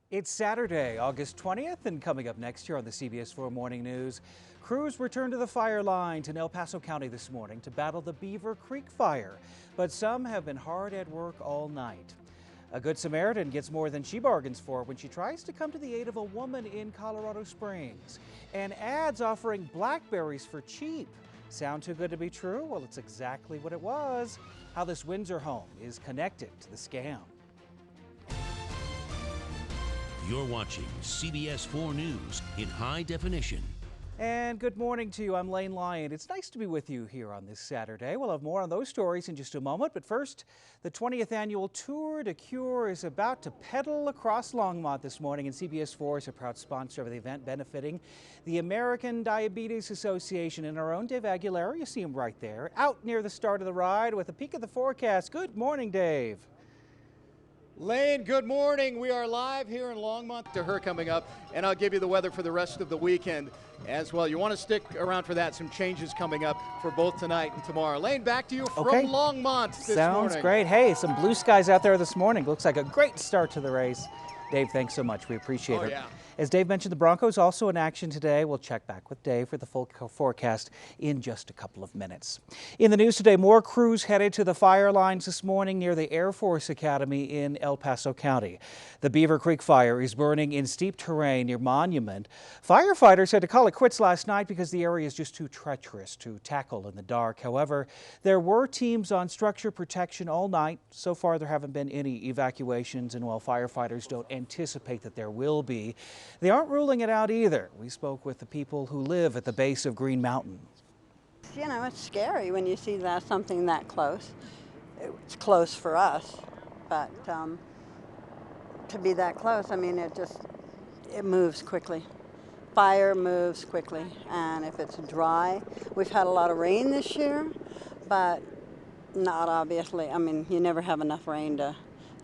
It's Saturday, August 20th, and coming up next year on the CBS 4 Morning News, crews returned to the fire lines in El Paso County this morning to battle the Beaver Creek fire, but some have been hard at work all night. A Good Samaritan gets more than she bargains for when she tries to come to the aid of a woman in Colorado Springs. And ads offering blackberries for cheap. Sound too good to be true? Well, it's exactly what it was. How this Windsor home is connected to the scam. You're watching CBS 4 News in high definition. And good morning to you. I'm Lyon. It's nice to be with you here on this Saturday. We'll have more on those stories in just a moment. But first, the 20th annual Tour de Cure is about to pedal across Longmont this morning, and CBS 4 is a proud sponsor of the event benefiting the American Diabetes Association. And our own Dave Aguilera, you see him right there, out near the start of the ride with a peek at the forecast. Good morning, Dave. Lane, good morning. We are live here in Longmont to her coming up, and I'll give you the weather for the rest of the weekend as well. You want to stick around for that. Some changes coming up for both tonight and tomorrow. Lane, back to you from Longmont this morning. Sounds great. Hey, some blue skies out there this morning. Looks like a great start to the race. Dave, thanks so much. We appreciate it. Yeah. As Dave mentioned, the Broncos also in action today. We'll check back with Dave for the full forecast in just a couple of minutes. In the news today, more crews headed to the fire lines this morning near the Air Force Academy in El Paso County. The Beaver Creek fire is burning in steep terrain near Monument. Firefighters had to call it quits last night because the area is just too treacherous to tackle in the dark. However, there were teams on structure protection all night. So far, there haven't been any evacuations, and while firefighters don't anticipate that there will be, they aren't ruling it out either. We spoke with the people who live at the base of Green Mountain. You know, it's scary when you see something that close. It's close for us, but to be that close, I mean, it moves quickly. Fire moves quickly, and if it's dry, we've had a lot of rain this year, but not obviously. I mean, you never have enough rain to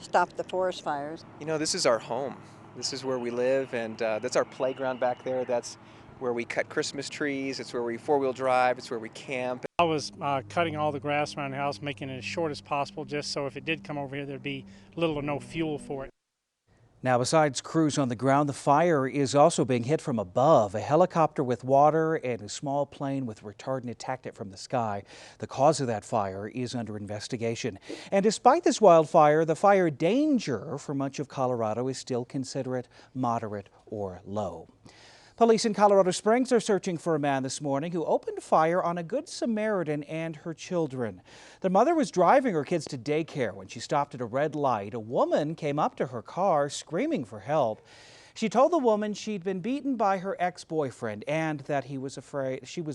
stop the forest fires. You know, this is our home. This is where we live, and that's our playground back there. That's where we cut Christmas trees. It's where we four-wheel drive. It's where we camp. I was cutting all the grass around the house, making it as short as possible, just so if it did come over here, there'd be little or no fuel for it. Now, besides crews on the ground, the fire is also being hit from above. A helicopter with water and a small plane with retardant attacked it from the sky. The cause of that fire is under investigation. And despite this wildfire, the fire danger for much of Colorado is still considered moderate or low. Police in Colorado Springs are searching for a man this morning who opened fire on a Good Samaritan and her children. The mother was driving her kids to daycare when she stopped at a red light. A woman came up to her car screaming for help. She told the woman she'd been beaten by her ex-boyfriend and that she was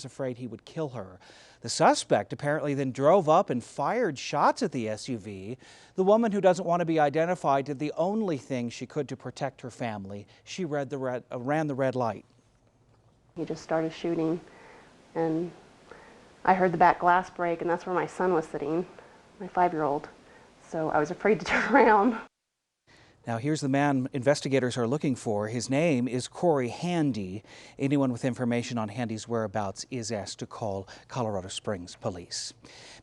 afraid he would kill her. The suspect apparently then drove up and fired shots at the SUV. The woman, who doesn't want to be identified, did the only thing she could to protect her family. She ran the red light. He just started shooting, and I heard the back glass break, and that's where my son was sitting, my 5-year-old. So I was afraid to turn around. Now, here's the man investigators are looking for. His name is Corey Handy. Anyone with information on Handy's whereabouts is asked to call Colorado Springs Police.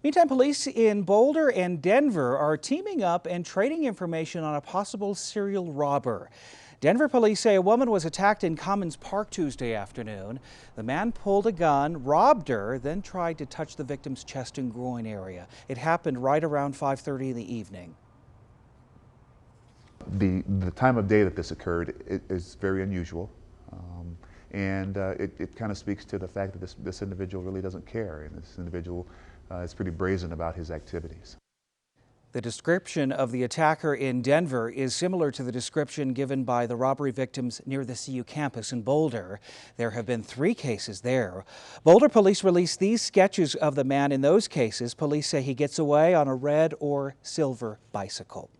Meantime, police in Boulder and Denver are teaming up and trading information on a possible serial robber. Denver police say a woman was attacked in Commons Park Tuesday afternoon. The man pulled a gun, robbed her, then tried to touch the victim's chest and groin area. It happened right around 5:30 in the evening. The time of day that this occurred is very unusual, and it kind of speaks to the fact that this individual really doesn't care, and this individual is pretty brazen about his activities. The description of the attacker in Denver is similar to the description given by the robbery victims near the CU campus in Boulder. There have been 3 cases there. Boulder police released these sketches of the man in those cases. Police say he gets away on a red or silver bicycle.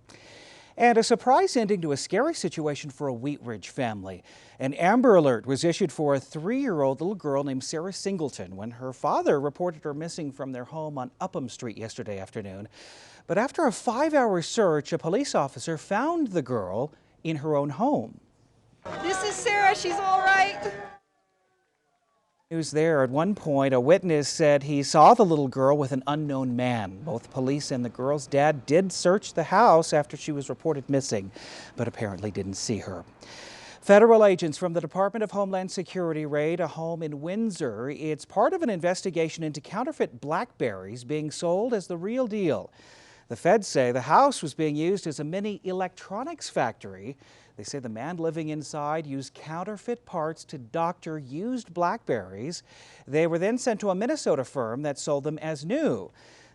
And a surprise ending to a scary situation for a Wheat Ridge family. An Amber Alert was issued for a 3-year-old little girl named Sarah Singleton when her father reported her missing from their home on Upham Street yesterday afternoon. But after a 5-hour search, a police officer found the girl in her own home. This is Sarah. She's all right. News there. At one point, a witness said he saw the little girl with an unknown man. Both police and the girl's dad did search the house after she was reported missing, but apparently didn't see her. Federal agents from the Department of Homeland Security raid a home in Windsor. It's part of an investigation into counterfeit blackberries being sold as the real deal. The feds say the house was being used as a mini electronics factory. They say the man living inside used counterfeit parts to doctor used blackberries. They were then sent to a Minnesota firm that sold them as new.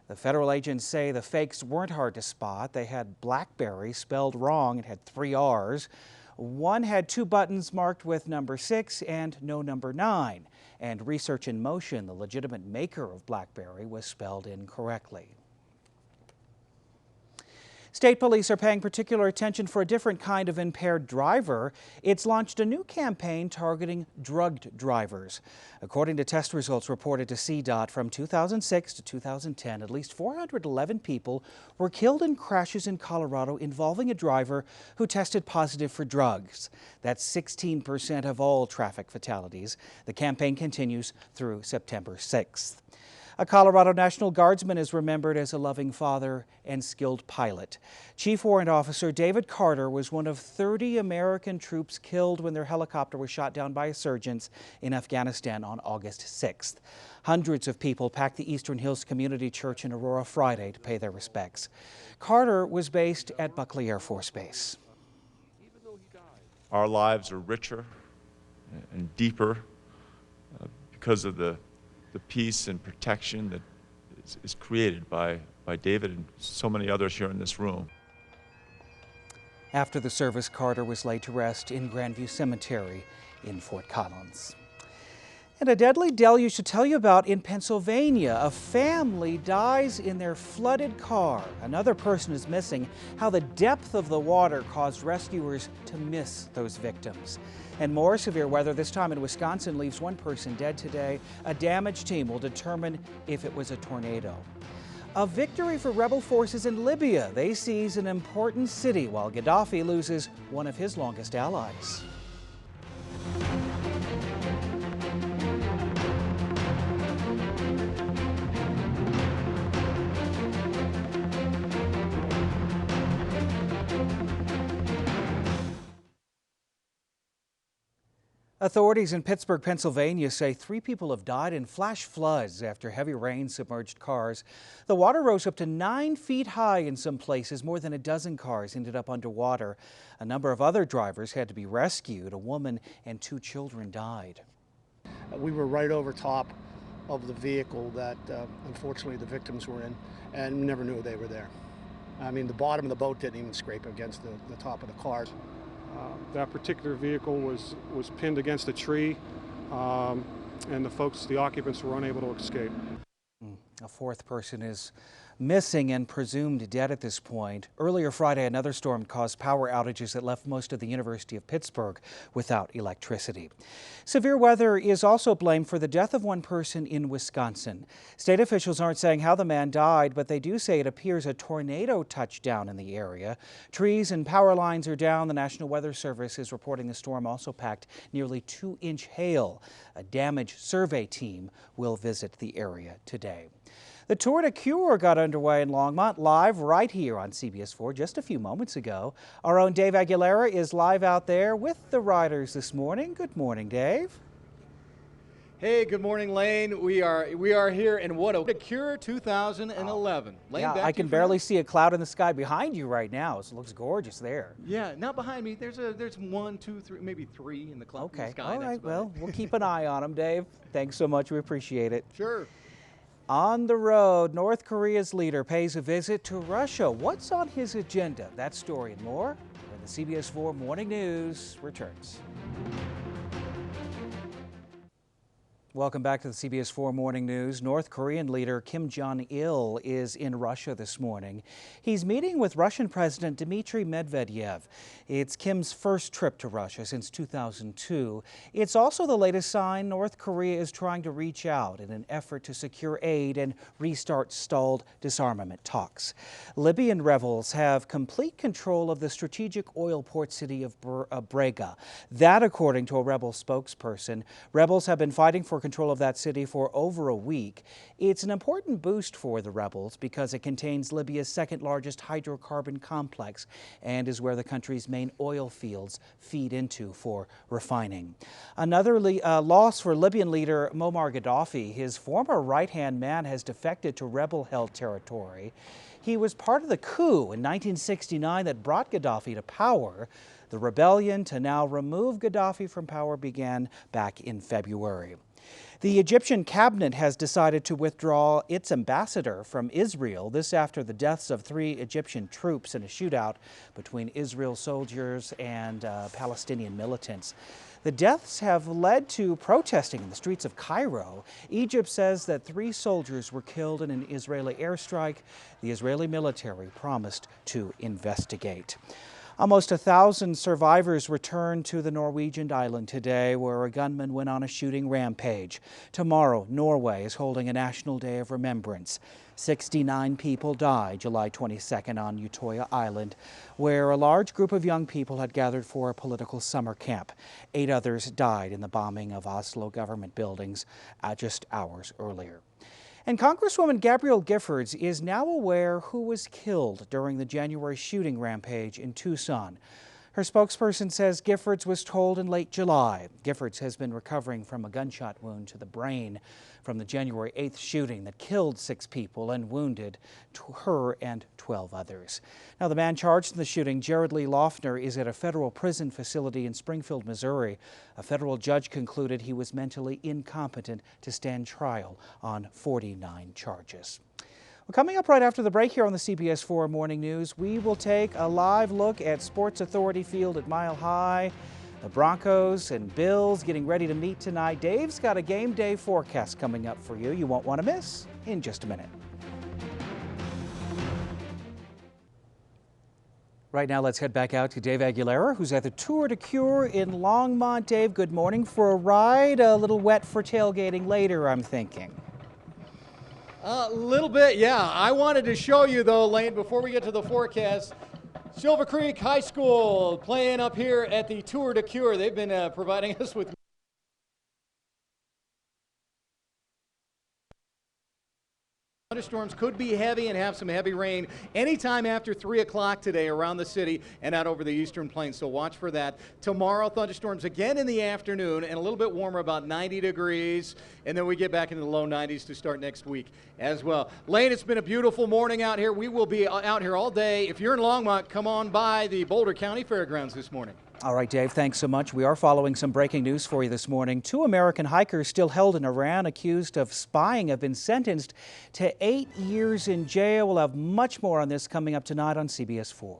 The federal agents say the fakes weren't hard to spot. They had blackberry spelled wrong. It had 3 R's. One had 2 buttons marked with number 6 and no number 9. And Research in Motion, the legitimate maker of blackberry, was spelled incorrectly. State police are paying particular attention for a different kind of impaired driver. It's launched a new campaign targeting drugged drivers. According to test results reported to CDOT from 2006 to 2010, at least 411 people were killed in crashes in Colorado involving a driver who tested positive for drugs. That's 16% of all traffic fatalities. The campaign continues through September 6th. A Colorado National Guardsman is remembered as a loving father and skilled pilot. Chief Warrant Officer David Carter was one of 30 American troops killed when their helicopter was shot down by insurgents in Afghanistan on August 6th. Hundreds of people packed the Eastern Hills Community Church in Aurora Friday to pay their respects. Carter was based at Buckley Air Force Base. Our lives are richer and deeper because of the peace and protection that is created by David and so many others here in this room. After the service, Carter was laid to rest in Grandview Cemetery in Fort Collins. And a deadly deluge to tell you about in Pennsylvania. A family dies in their flooded car. Another person is missing. How the depth of the water caused rescuers to miss those victims. And more severe weather, this time in Wisconsin, leaves 1 person dead today. A damage team will determine if it was a tornado. A victory for rebel forces in Libya. They seize an important city while Gaddafi loses one of his longest allies. Authorities in Pittsburgh, Pennsylvania say 3 people have died in flash floods after heavy rain submerged cars. The water rose up to 9 feet high in some places. More than a dozen cars ended up underwater. A number of other drivers had to be rescued. A woman and 2 children died. We were right over top of the vehicle that unfortunately the victims were in, and never knew they were there. I mean, the bottom of the boat didn't even scrape against the top of the car. That particular vehicle was pinned against a tree, and the occupants were unable to escape. A 4th person is missing and presumed dead at this point. Earlier Friday, another storm caused power outages that left most of the University of Pittsburgh without electricity. Severe weather is also blamed for the death of 1 person in Wisconsin. State officials aren't saying how the man died, but they do say it appears a tornado touched down in the area. Trees and power lines are down. The National Weather Service is reporting the storm also packed nearly 2-inch hail. A damage survey team will visit the area today. The Tour de Cure got underway in Longmont, live right here on CBS 4 just a few moments ago. Our own Dave Aguilera is live out there with the riders this morning. Good morning, Dave. Hey, good morning, Lane. We are here in what a Cure 2011. Lane, yeah, I can barely see a cloud in the sky behind you right now, so it looks gorgeous there. Yeah, not behind me. There's 1, 2, 3, maybe 3 in the cloud. Okay, in the sky. all right. Well, we'll keep an eye on them, Dave. Thanks so much. We appreciate it. Sure. On the road, North Korea's leader pays a visit to Russia. What's on his agenda? That story and more when the CBS 4 Morning News returns. Welcome back to the CBS 4 Morning News. North Korean leader Kim Jong-il is in Russia this morning. He's meeting with Russian President Dmitry Medvedev. It's Kim's first trip to Russia since 2002. It's also the latest sign North Korea is trying to reach out in an effort to secure aid and restart stalled disarmament talks. Libyan rebels have complete control of the strategic oil port city of Brega. That, according to a rebel spokesperson, rebels have been fighting for for control of that city for over a week. It's an important boost for the rebels because it contains Libya's second largest hydrocarbon complex and is where the country's main oil fields feed into for refining. Another loss for Libyan leader Muammar Gaddafi. His former right-hand man has defected to rebel-held territory. He was part of the coup in 1969 that brought Gaddafi to power. The rebellion to now remove Gaddafi from power began back in February. The Egyptian cabinet has decided to withdraw its ambassador from Israel, this after the deaths of 3 Egyptian troops in a shootout between Israel soldiers and Palestinian militants. The deaths have led to protesting in the streets of Cairo. Egypt says that 3 soldiers were killed in an Israeli airstrike. The Israeli military promised to investigate. Almost 1,000 survivors returned to the Norwegian island today, where a gunman went on a shooting rampage. Tomorrow, Norway is holding a National Day of Remembrance. 69 people died July 22nd on Utøya Island, where a large group of young people had gathered for a political summer camp. 8 others died in the bombing of Oslo government buildings just hours earlier. And Congresswoman Gabrielle Giffords is now aware who was killed during the January shooting rampage in Tucson. Her spokesperson says Giffords was told in late July. Giffords has been recovering from a gunshot wound to the brain from the January 8th shooting that killed 6 people and wounded her and 12 others. Now, the man charged in the shooting, Jared Lee Loeffner, is at a federal prison facility in Springfield, Missouri. A federal judge concluded he was mentally incompetent to stand trial on 49 charges. Well, coming up right after the break here on the CBS 4 Morning News, we will take a live look at Sports Authority Field at Mile High. The Broncos and Bills getting ready to meet tonight. Dave's got a game day forecast coming up for you. You won't want to miss in just a minute. Right now, let's head back out to Dave Aguilera, who's at the Tour de Cure in Longmont. Dave, good morning. For a ride, a little wet for tailgating later, I'm thinking. A little bit, yeah. I wanted to show you, though, Lane, before we get to the forecast, Silver Creek High School playing up here at the Tour de Cure. They've been providing us with thunderstorms. Could be heavy and have some heavy rain anytime after 3 o'clock today around the city and out over the eastern plains, so watch for that. Tomorrow, thunderstorms again in the afternoon and a little bit warmer, about 90 degrees, and then we get back into the low 90s to start next week as well. Lane, it's been a beautiful morning out here. We will be out here all day. If you're in Longmont, come on by the Boulder County Fairgrounds this morning. All right, Dave, thanks so much. We are following some breaking news for you this morning. 2 American hikers still held in Iran accused of spying have been sentenced to 8 years in jail. We'll have much more on this coming up tonight on CBS 4.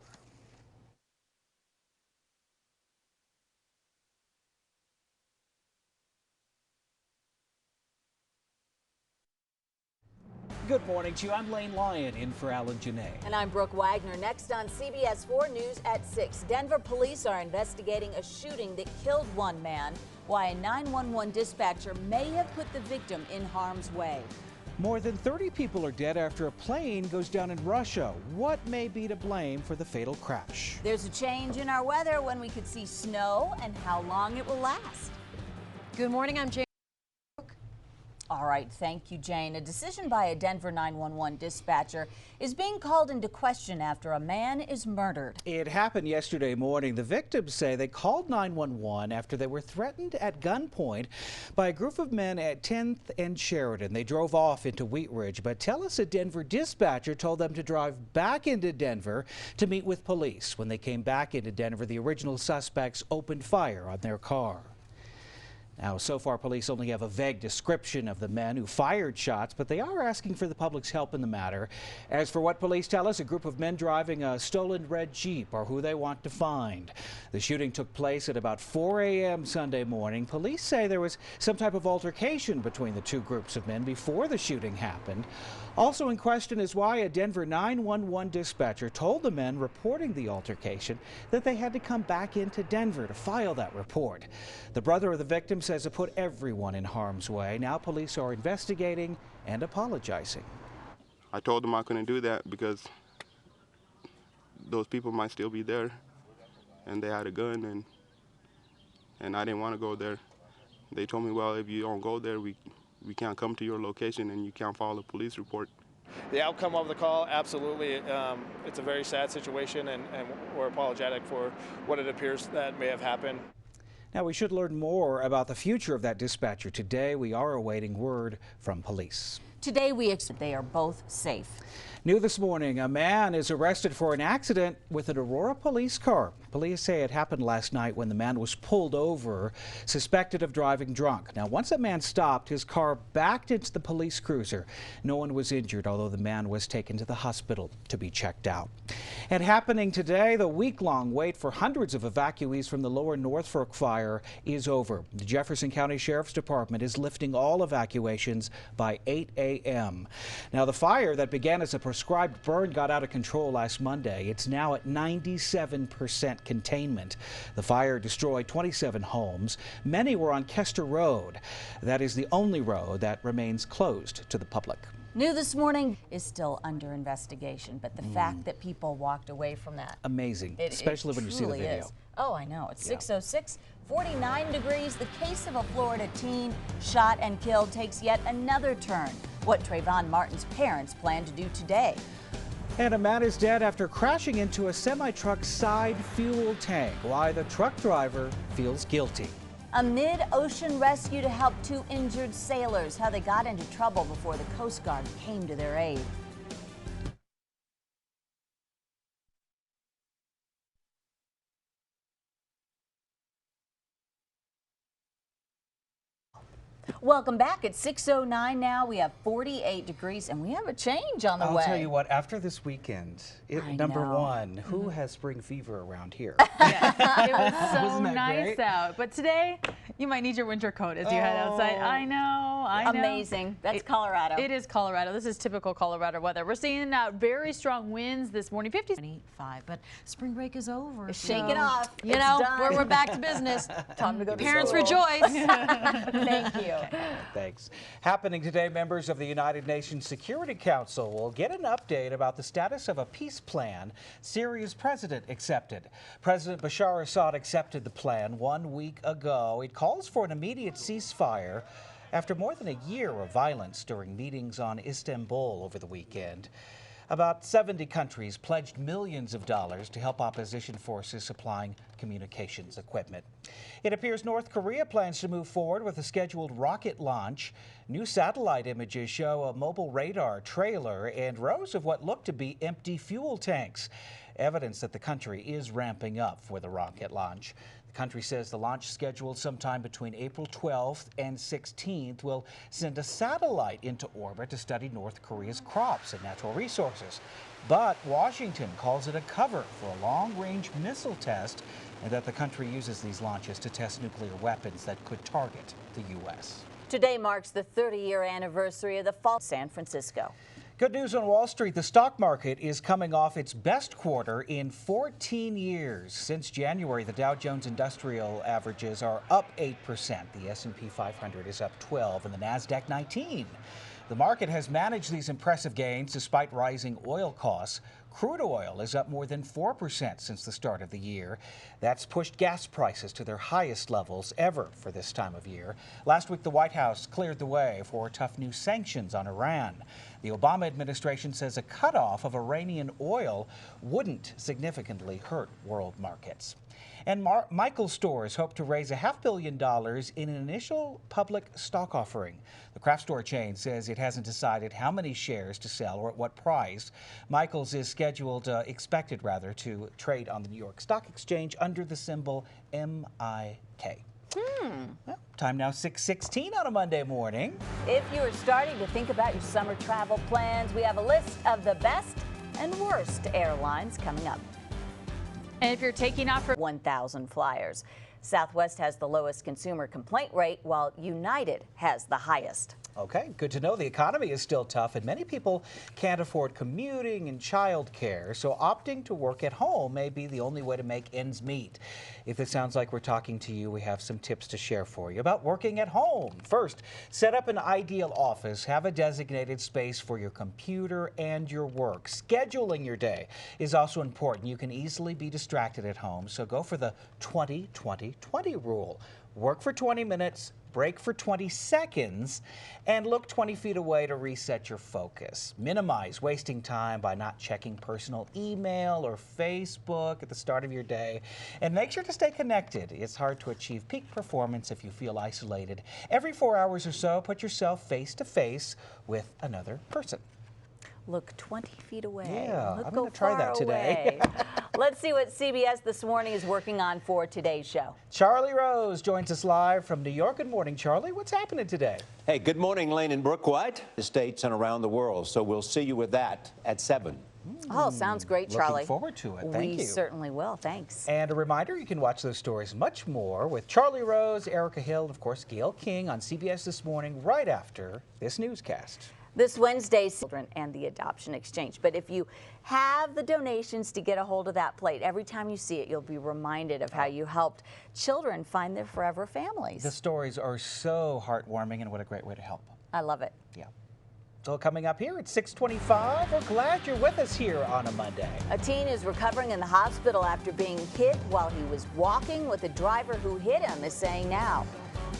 Good morning to you. I'm Lyon in for Alan Janae. And I'm Brooke Wagner. Next on CBS 4 News at 6. Denver police are investigating a shooting that killed 1 man. Why a 911 dispatcher may have put the victim in harm's way. More than 30 people are dead after a plane goes down in Russia. What may be to blame for the fatal crash? There's a change in our weather when we could see snow and how long it will last. Good morning, I'm Jane. All right, thank you, Jane. A decision by a Denver 911 dispatcher is being called into question after a man is murdered. It happened yesterday morning. The victims say they called 911 after they were threatened at gunpoint by a group of men at 10th and Sheridan. They drove off into Wheat Ridge, but tell us a Denver dispatcher told them to drive back into Denver to meet with police. When they came back into Denver, the original suspects opened fire on their car. Now, so far, police only have a vague description of the men who fired shots, but they are asking for the public's help in the matter. As for what police tell us, a group of men driving a stolen red Jeep are who they want to find. The shooting took place at about 4 a.m. Sunday morning. Police say there was some type of altercation between the 2 groups of men before the shooting happened. Also in question is why a Denver 911 dispatcher told the men reporting the altercation that they had to come back into Denver to file that report. The brother of the victim says it put everyone in harm's way. Now police are investigating and apologizing. I told them I couldn't do that because those people might still be there and they had a gun and I didn't want to go there. They told me, well, if you don't go there, we can't come to your location and you can't file a police report. The outcome of the call, absolutely, it's a very sad situation, and we're apologetic for what it appears that may have happened. Now, we should learn more about the future of that dispatcher today. We are awaiting word from police. Today, we expect they are both safe. New this morning, a man is arrested for an accident with an Aurora police car. Police say it happened last night when the man was pulled over, suspected of driving drunk. Now, once the man stopped, his car backed into the police cruiser. No one was injured, although the man was taken to the hospital to be checked out. And happening today, the week-long wait for hundreds of evacuees from the lower North Fork fire is over. The Jefferson County Sheriff's Department is lifting all evacuations by 8 a.m. Now, the fire that began as a prescribed burn got out of control last Monday. It's now at 97% containment. The fire destroyed 27 homes. Many were on Kester Road. That is the only road that remains closed to the public. New this morning is still under investigation, but the fact that people walked away from that. Amazing, especially when you see the video. Is. Oh, I know. It's 6:06, 49 degrees. The case of a Florida teen shot and killed takes yet another turn. What Trayvon Martin's parents plan to do today. And a man is dead after crashing into a semi-truck side fuel tank. Why the truck driver feels guilty. A mid-ocean rescue to help 2 injured sailors. How they got into trouble before the Coast Guard came to their aid. Welcome back. It's 6:09 now. We have 48 degrees and we have a change on the way. I'll tell you what, after this weekend, number one, who has spring fever around here? It was so Wasn't that nice great? out. But today, you might need your winter coat as you head outside. I know, I know. Amazing. That's Colorado. It is Colorado. This is typical Colorado weather. We're seeing very strong winds this morning, 25, but spring break is over. Shake it off. You It's know, done. we're back to business. Time to go to Parents school. rejoice. Thank you. Thanks. Happening today, members of the United Nations Security Council will get an update about the status of a peace plan Syria's president accepted. President Bashar Assad accepted the plan 1 week ago. It calls for an immediate ceasefire after more than a year of violence during meetings on Istanbul over the weekend. About 70 countries pledged millions of dollars to help opposition forces supplying communications equipment. It appears North Korea plans to move forward with a scheduled rocket launch. New satellite images show a mobile radar trailer and rows of what look to be empty fuel tanks, evidence that the country is ramping up for the rocket launch. The country says the launch, scheduled sometime between April 12th and 16th, will send a satellite into orbit to study North Korea's crops and natural resources. But Washington calls it a cover for a long-range missile test, and that the country uses these launches to test nuclear weapons that could target the U.S. Today marks the 30-year anniversary of the fall in San Francisco. Good news on Wall Street. The stock market is coming off its best quarter in 14 years. Since January, the Dow Jones Industrial averages are up 8%. The S&P 500 is up 12 and the NASDAQ 19. The market has managed these impressive gains despite rising oil costs. Crude oil is up more than 4% since the start of the year. That's pushed gas prices to their highest levels ever for this time of year. Last week, the White House cleared the way for tough new sanctions on Iran. The Obama administration says a cutoff of Iranian oil wouldn't significantly hurt world markets. And Michael's stores hope to raise $500 million in an initial public stock offering. The craft store chain says it hasn't decided how many shares to sell or at what price. Michael's is expected to trade on the New York Stock Exchange under the symbol MIK. Well, time now 6:16 on a Monday morning. If you are starting to think about your summer travel plans, we have a list of the best and worst airlines coming up. And if you're taking off for 1,000 flyers. Southwest has the lowest consumer complaint rate, while United has the highest. Okay, good to know. The economy is still tough, and many people can't afford commuting and childcare, so opting to work at home may be the only way to make ends meet. If it sounds like we're talking to you, we have some tips to share for you about working at home. First, set up an ideal office. Have a designated space for your computer and your work. Scheduling your day is also important. You can easily be distracted at home, so go for the 20-20-20 20-20 rule. Work for 20 minutes, break for 20 seconds, and look 20 feet away to reset your focus. Minimize wasting time by not checking personal email or Facebook at the start of your day. And make sure to stay connected. It's hard to achieve peak performance if you feel isolated. Every 4 hours or so, put yourself face to face with another person. Look 20 feet away. Yeah, Look, I'm going to try that today. Let's see what CBS This Morning is working on for today's show. Charlie Rose joins us live from New York. Good morning, Charlie. What's happening today? Hey, good morning, Lane and Brooke White. The States and around the world. So we'll see you with that at 7. Oh, sounds great, Charlie. Looking forward to it. Thank you. We certainly will. Thanks. And a reminder, you can watch those stories much more with Charlie Rose, Erica Hill, and of course, Gail King on CBS This Morning right after this newscast. This Wednesday's children and the adoption exchange. But if you have the donations to get a hold of that plate, every time you see it, you'll be reminded of how you helped children find their forever families. The stories are so heartwarming, and what a great way to help. I love it. Yeah. So coming up here at 6:25, we're glad you're with us here on a Monday. A teen is recovering in the hospital after being hit while he was walking with the driver who hit him, is saying now.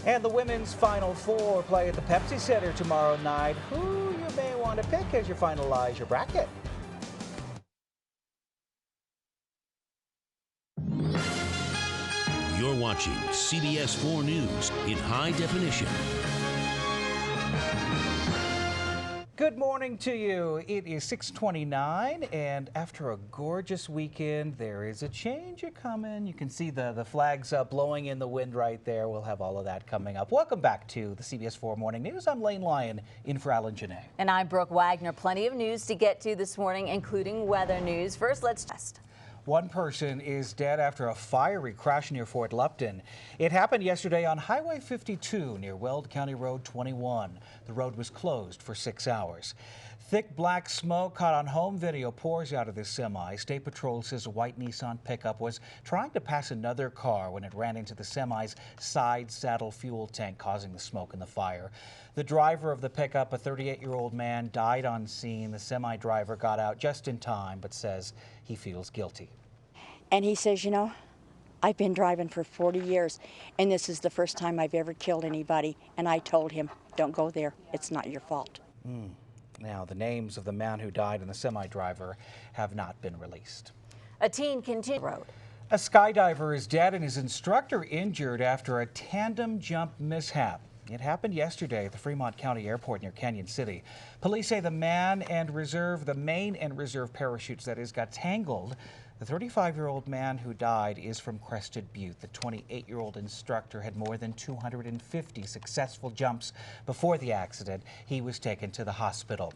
And the women's Final Four play at the Pepsi Center tomorrow night. Who you may want to pick as you finalize your bracket. You're watching CBS 4 News in high definition. Good morning to you. It is 6:29, and after a gorgeous weekend, there is a change coming. You can see the flags blowing in the wind right there. We'll have all of that coming up. Welcome back to the CBS 4 Morning News. I'm Lyon, in for Alan Janae. And I'm Brooke Wagner. Plenty of news to get to this morning, including weather news. First, let's test. One person is dead after a fiery crash near Fort Lupton. It happened yesterday on Highway 52 near Weld County Road 21. The road was closed for 6 hours. Thick black smoke caught on home video pours out of this semi. State Patrol says a white Nissan pickup was trying to pass another car when it ran into the semi's side saddle fuel tank, causing the smoke and the fire. The driver of the pickup, a 38-year-old man, died on scene. The semi driver got out just in time, but says he feels guilty. And he says, you know, I've been driving for 40 years, and this is the first time I've ever killed anybody. And I told him, don't go there. It's not your fault. Now, the names of the man who died and the semi-driver have not been released. A teen continued road. A skydiver is dead and his instructor injured after a tandem jump mishap. It happened yesterday at the Fremont County Airport near Canyon City. Police say the main and reserve parachutes, that is, got tangled. The 35-year-old man who died is from Crested Butte. The 28-year-old instructor had more than 250 successful jumps before the accident. He was taken to the hospital.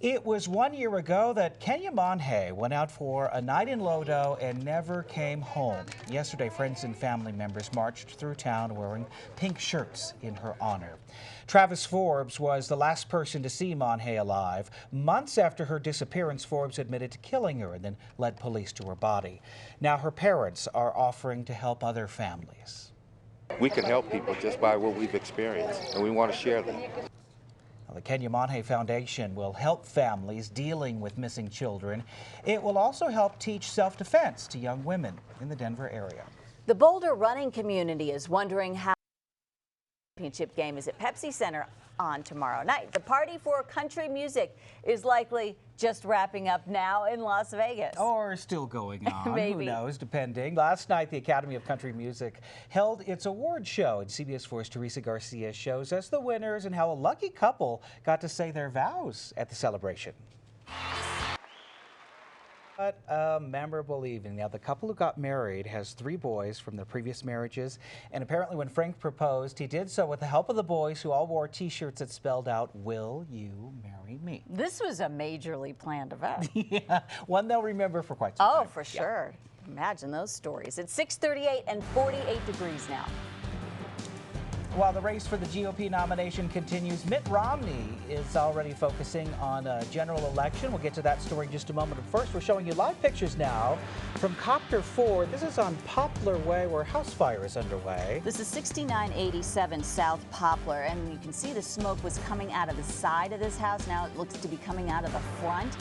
It was 1 year ago that Kenya Monhe went out for a night in Lodo and never came home. Yesterday, friends and family members marched through town wearing pink shirts in her honor. Travis Forbes was the last person to see Monhe alive. Months after her disappearance, Forbes admitted to killing her and then led police to her body. Now her parents are offering to help other families. We can help people just by what we've experienced, and we want to share them. Now, the Kenya Monhe Foundation will help families dealing with missing children. It will also help teach self-defense to young women in the Denver area. The Boulder running community is wondering how the championship game is at Pepsi Center on tomorrow night. The party for country music is likely just wrapping up now in Las Vegas. Or still going on, Maybe. Who knows, depending. Last night, the Academy of Country Music held its award show, and CBS 4's Teresa Garcia shows us the winners and how a lucky couple got to say their vows at the celebration. What a memorable evening. Now, the couple who got married has 3 boys from their previous marriages, and apparently when Frank proposed, he did so with the help of the boys who all wore T-shirts that spelled out, "Will you marry me?" This was a majorly planned event. Yeah, one they'll remember for quite some time. Oh, for sure. Imagine those stories. It's 6:38 and 48 degrees now. While the race for the GOP nomination continues, Mitt Romney is already focusing on a general election. We'll get to that story in just a moment. But first, we're showing you live pictures now from Copter 4. This is on Poplar Way, where a house fire is underway. This is 6987 South Poplar, and you can see the smoke was coming out of the side of this house. Now it looks to be coming out of the front.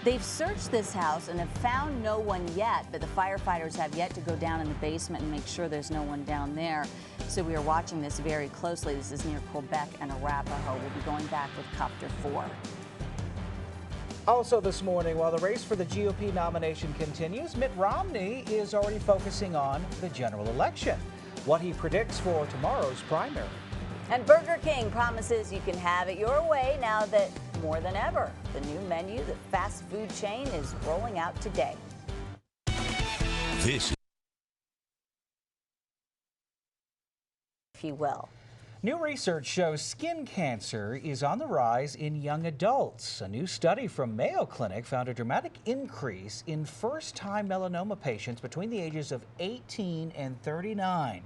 They've searched this house and have found no one yet, but the firefighters have yet to go down in the basement and make sure there's no one down there. So we are watching this very closely. This is near Quebec and Arapahoe. We'll be going back with Copter 4. Also this morning, while the race for the GOP nomination continues, Mitt Romney is already focusing on the general election, what he predicts for tomorrow's primary. And Burger King promises you can have it your way now that more than ever, the new menu, the fast food chain, is rolling out today. This, if you will. New research shows skin cancer is on the rise in young adults. A new study from Mayo Clinic found a dramatic increase in first-time melanoma patients between the ages of 18 and 39.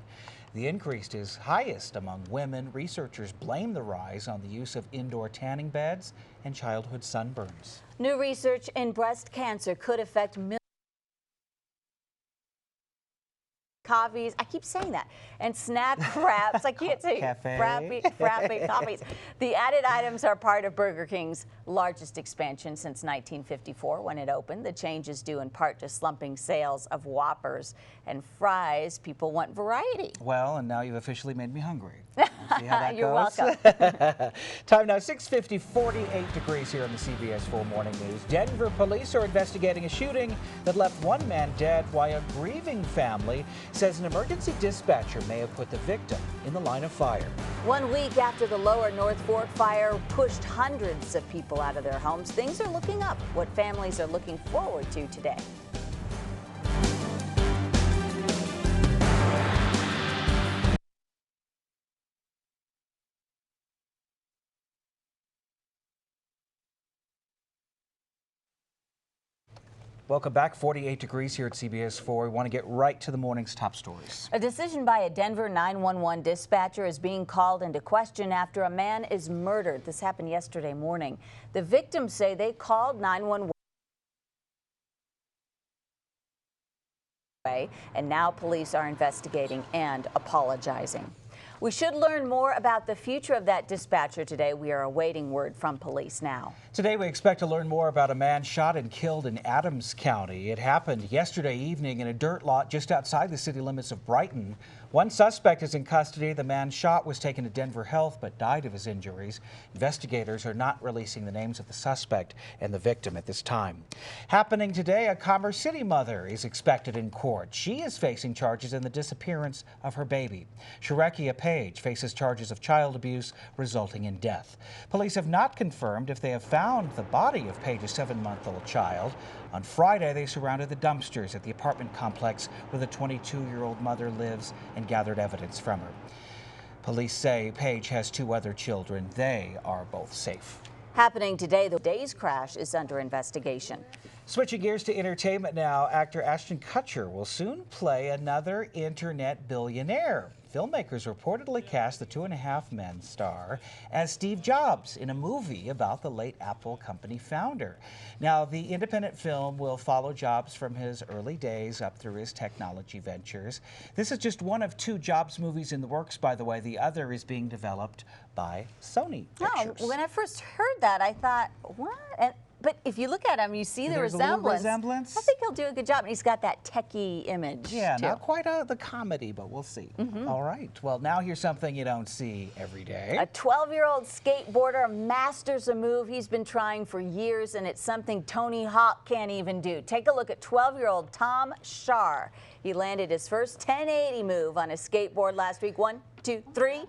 The increase is highest among women. Researchers blame the rise on the use of indoor tanning beds and childhood sunburns. New research in breast cancer could affect millions. Coffees, I keep saying that, and snack wraps. I can't say frappe coffees. The added items are part of Burger King's largest expansion since 1954 when it opened. The change is due in part to slumping sales of Whoppers and fries. People want variety. Well, and now you've officially made me hungry. We'll see how that You're goes. welcome. Time now, 6:50, 48 degrees here on the CBS 4 Morning News. Denver police are investigating a shooting that left one man dead, while a grieving family says an emergency dispatcher may have put the victim in the line of fire. 1 week after the lower North Fork fire pushed hundreds of people out of their homes, things are looking up. What families are looking forward to today. Welcome back. 48 degrees here at CBS 4. We want to get right to the morning's top stories. A decision by a Denver 911 dispatcher is being called into question after a man is murdered. This happened yesterday morning. The victims say they called 911 and now police are investigating and apologizing. We should learn more about the future of that dispatcher today. We are awaiting word from police now. Today we expect to learn more about a man shot and killed in Adams County. It happened yesterday evening in a dirt lot just outside the city limits of Brighton. One suspect is in custody. The man shot was taken to Denver Health but died of his injuries. Investigators are not releasing the names of the suspect and the victim at this time. Happening today, a Commerce City mother is expected in court. She is facing charges in the disappearance of her baby. Sharekia Page faces charges of child abuse resulting in death. Police have not confirmed if they have found the body of Page's 7-month-old child. On Friday, they surrounded the dumpsters at the apartment complex where the 22-year-old mother lives and gathered evidence from her. Police say Page has 2 other children. They are both safe. Happening today, the day's crash is under investigation. Switching gears to entertainment now, actor Ashton Kutcher will soon play another internet billionaire. Filmmakers reportedly cast the 2.5 Men star as Steve Jobs in a movie about the late Apple company founder. Now, the independent film will follow Jobs from his early days up through his technology ventures. This is just one of 2 Jobs movies in the works, by the way. The other is being developed by Sony Pictures. No, when I first heard that, I thought, what? But if you look at him, you see the resemblance. I think he'll do a good job. And he's got that techie image. Yeah, too. Not quite the comedy, but we'll see. All right. Well, now here's something you don't see every day. A 12-year-old skateboarder masters a move he's been trying for years, and it's something Tony Hawk can't even do. Take a look at 12-year-old Tom Shar. He landed his first 1080 move on a skateboard last week. 1, 2, 3.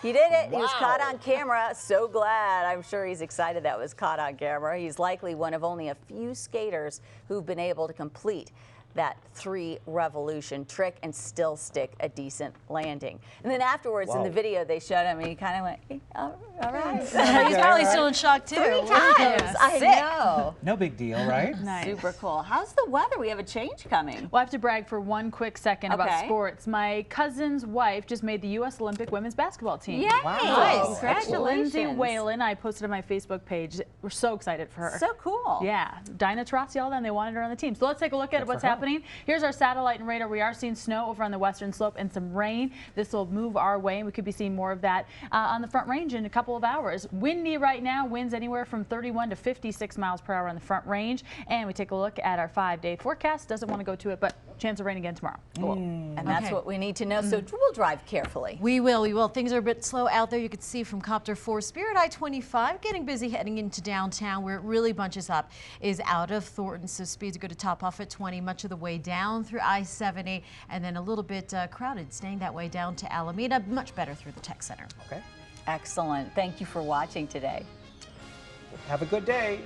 He did it. Wow. He was caught on camera. So glad. I'm sure he's excited that was caught on camera. He's likely one of only a few skaters who've been able to complete that 3-revolution trick and still stick a decent landing. And then afterwards in the video they showed him and he kind of went, all right. He's probably still in shock too. 3 times. I know. No big deal, right? Nice. Super cool. How's the weather? We have a change coming. Well, I have to brag for one quick second about sports. My cousin's wife just made the U.S. Olympic women's basketball team. Yay! Wow. Nice. Congratulations. Lindsay Whalen, I posted on my Facebook page. We're so excited for her. So cool. Yeah. Dinah Taurasi, all them, they wanted her on the team. So let's take a look at what's happening happening. Here's our satellite and radar. We are seeing snow over on the western slope and some rain. This will move our way, and we could be seeing more of that on the Front Range in a couple of hours. Windy right now, winds anywhere from 31 to 56 miles per hour on the Front Range. And we take a look at our 5-day forecast. Doesn't want to go to it, but chance of rain again tomorrow. Cool. And that's what we need to know. So we'll drive carefully. We will. Things are a bit slow out there. You can see from Copter 4 Spirit I-25 getting busy heading into downtown. Where it really bunches up is out of Thornton. So speeds are going to top off at 20 much of the way down through I-70, and then a little bit crowded staying that way down to Alameda. Much better through the Tech Center. Okay. Excellent. Thank you for watching today. Have a good day.